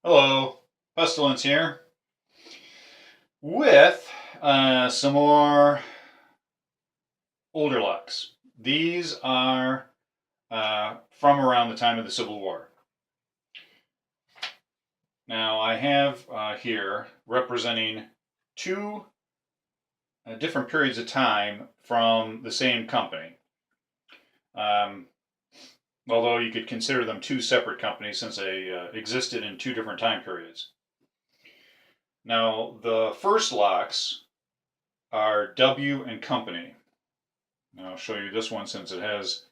Hello, Pestilence here with some more older locks. These are from around the time of the Civil War. Now I have here representing two different periods of time from the same company. Although you could consider them two separate companies since they existed in two different time periods. Now, the first locks are W and Company. Now, I'll show you this one since it has,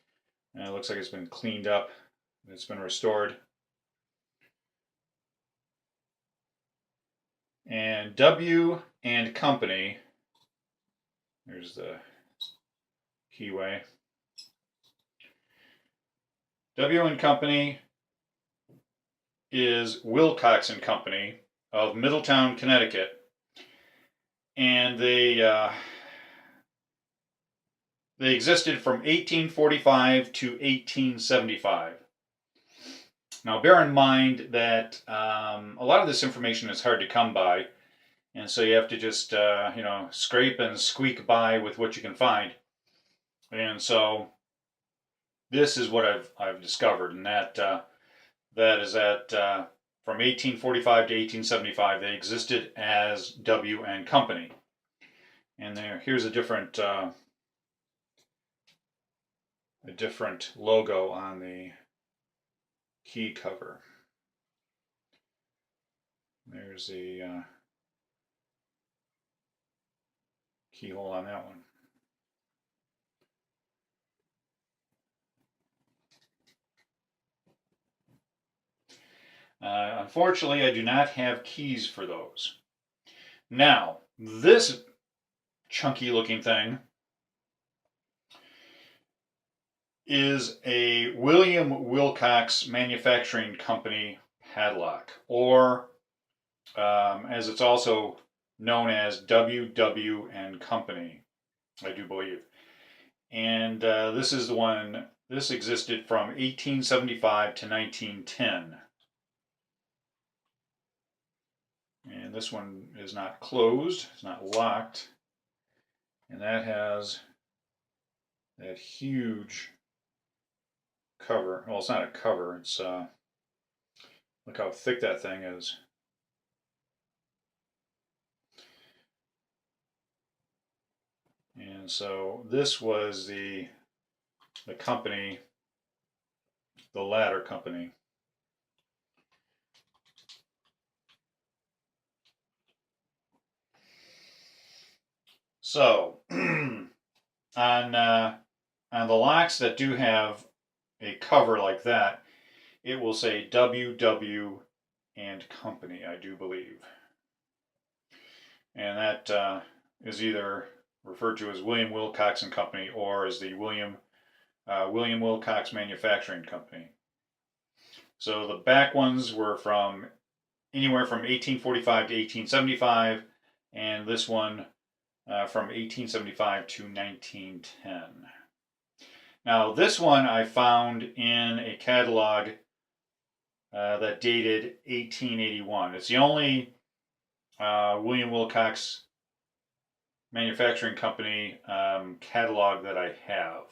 it looks like it's been cleaned up. It's been restored. And W and Company, there's the keyway. W and Company is Wilcox and Company of Middletown, Connecticut, and they existed from 1845 to 1875. Now, bear in mind that a lot of this information is hard to come by, and so you have to just scrape and squeak by with what you can find. And so this is what I've discovered, and that is that from 1845 to 1875 they existed as W and Company. And here's a different logo on the key cover. There's the keyhole on that one. Unfortunately, I do not have keys for those. Now, this chunky looking thing is a William Wilcox Manufacturing Company padlock, or as it's also known as WW and Company, I do believe. And this is the one, this existed from 1875 to 1910. And this one is not closed, it's not locked. And that has that huge cover. Well, it's not a cover, it's look how thick that thing is. And so this was the company, the ladder company. So on the locks that do have a cover like that, it will say WW and Company, I do believe. And that is either referred to as William Wilcox and Company or as the William Wilcox Manufacturing Company. So the back ones were from anywhere from 1845 to 1875, and this one from 1875 to 1910. Now, this one I found in a catalog that dated 1881. It's the only William Wilcox Manufacturing Company catalog that I have.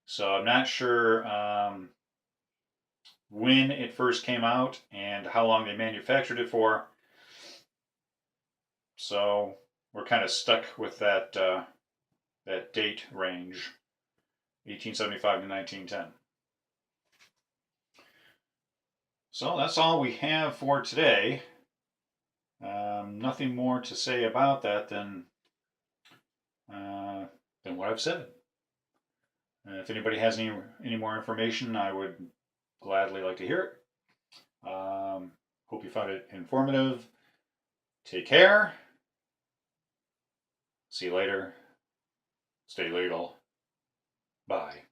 So I'm not sure when it first came out and how long they manufactured it for. So we're kind of stuck with that that date range, 1875 to 1910. So that's all we have for today. Nothing more to say about that than what I've said. If anybody has any more information, I would gladly like to hear it. Hope you found it informative. Take care. See you later. Stay legal. Bye.